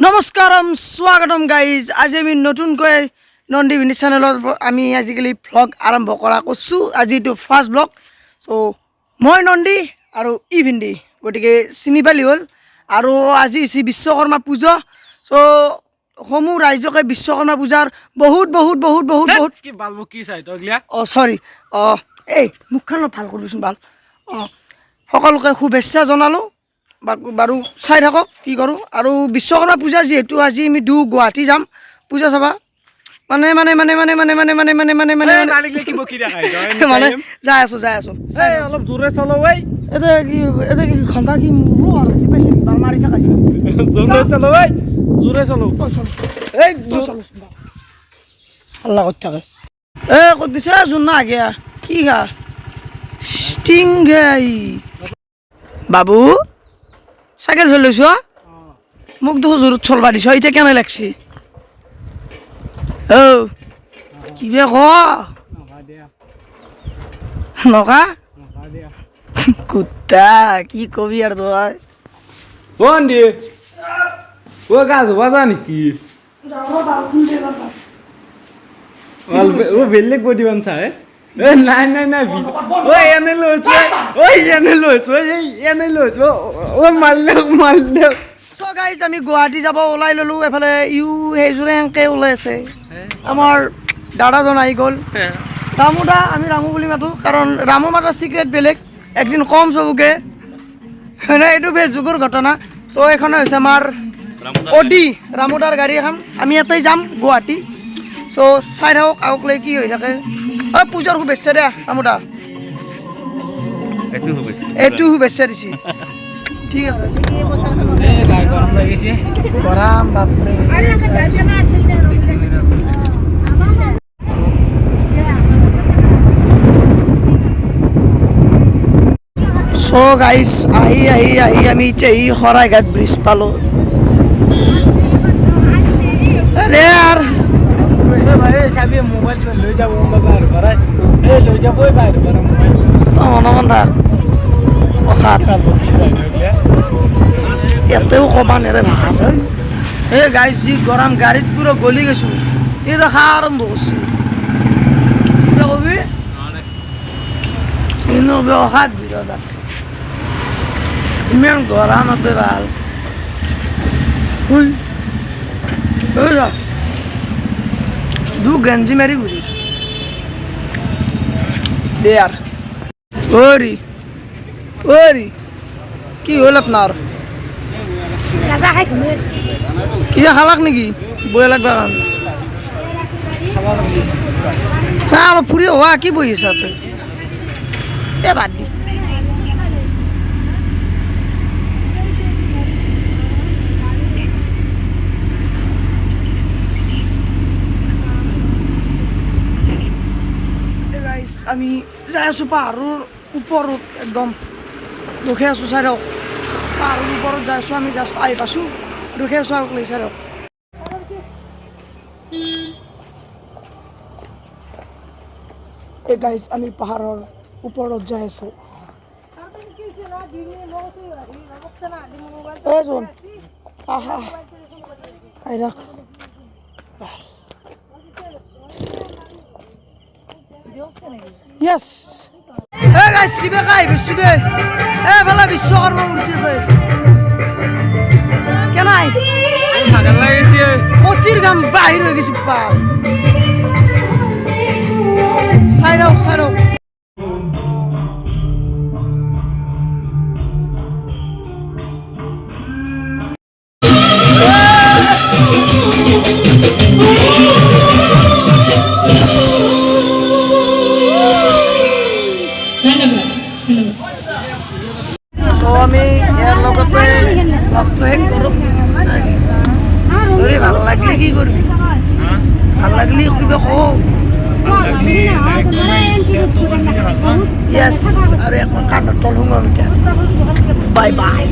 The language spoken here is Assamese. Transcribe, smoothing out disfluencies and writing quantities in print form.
নমস্কারম স্বাগতম গাইজ আজি আমি নতুনকৈ নন্দী ভিনি চেনেলত আমি আজিকালি ভ্লগ আৰম্ভ কৰা কৰিছোঁ। আজি এইটো ফাৰ্ষ্ট ভ্লগ। চ' মই নন্দী আৰু ই ভিন্দি গতিকে চিনি পালি হ'ল। আৰু আজি হৈছে বিশ্বকৰ্মা পূজা। চ' সমূহ ৰাইজকে বিশ্বকৰ্মা পূজাৰ বহুত বহুত বহুত বহুত বহুত কি বালবো কি চাই তগলিয়া চৰি এই মুখখন ভাল কৰিছোন ভাল সকলোকে শুভেচ্ছা জনালোঁ। বাৰু চাই থাকক কি কৰোঁ। আৰু বিশ্বকৰ্মা পূজা যিহেতু আজি আমি গুৱাহাটী যাম পূজা চাবা মানে মানে মানে মানে মানে মানে মানে মানে মানে মানে মালিকলে কি বকি দেখা মানে যাই আছোঁ অলপ জোৰে চলো ঐ এটা কি ঘণ্টা কি মাৰি থাকা জোৰে চলো ঐ জোৰে চলো এই হাল্লা কৰি থাকে ক'ত দিছে যোন না আগেয়া কি খা ষ্টিং গাই বাবু চাইকেল চলাইছ মোক দেখো জোৰত চলবা দিছ এতিয়া কেনে লাগছি কিবে ক নকা কুত্তা কি কবি আর তই বন্দি ও গাছ বাজা নাকি ও বেলেগ বডি বানছা নাই নাই নাই ও এনে লৈছো ও মারলে চ' গাইজ আমি গুৱাহাটী যাব ওলাই ল'লোঁ। এফালে সেইযোৰে এনেকৈ ওলাই আছে আমাৰ দাদাজন আহি গ'ল ৰামু দা। আমি ৰামু বুলি মাতোঁ কাৰণ ৰামু মাতাৰ চিক্ৰেট বেলেগ একদিন কম চবকে মানে এইটো ফেচবুকৰ ঘটনা। চ' এইখনে হৈছে আমাৰ অডি ৰামু দাৰ গাড়ী এখন। আমি ইয়াতেই যাম গুৱাহাটী। চ' চাই থাকক আগক লৈ কি হৈ থাকে। পূজাৰ শুভেচ্ছা দে ৰামু দা এইটো শুভেচ্ছা দিছে ঠিক আছে গৰম বাপৰে চ' গাইজ আহি আমি এতিয়া শৰাইঘাট ব্ৰিজ পালোঁ। মোবাইল লৈ যাব লৈ যাবই বাহিৰ মন থাক অখাত ইয়াতেও ক'বা নেৰে ভাষাত এই গাইজ যি গৰম গাড়ীত পুৰা গলি গৈছোঁ। এই দেখা আৰম্ভ কৰিছোঁ কবি অখাত ইমান গৰমতে ভাল গেঞ্জি মাৰি ঘূৰিছোঁ দে আৰ ওৰি কি হল আপনাৰ কিবা খালাক নেকি বয়া লাগবা কাৰণ অলপ ফুৰি হোৱা কি বহি আছা তই বাদ দি আমি যাই আছোঁ পাহাৰৰ ওপৰত একদম ৰখি আছোঁ চাই ৰক পাহাৰৰ ওপৰত যাই আছোঁ আমি জাষ্ট আহি পাইছোঁ ৰখি আছোঁ আগক লৈ চাই ৰক এই গাইজ আমি পাহাৰৰ ওপৰত যাই আছোঁ আহি ৰাখ Yes. Hey guys, কিবা কাই বেছি দে ভালা বিশ্বকৰ্মা মূৰ্তি আছে কেনাই ভাগৰ লাগিছে কচিৰ গাম বাহিৰ হৈ গৈছে পাল চাই ৰাখ আমি ইয়াৰ লগতে লগটো শেষ কৰোঁ যদি ভাল লাগিলে কি কৰিবি ভাল লাগিলে কিবা কওঁ য়েছ আৰু এখন কাণৰ তল সোমাম এতিয়া বাই বাই।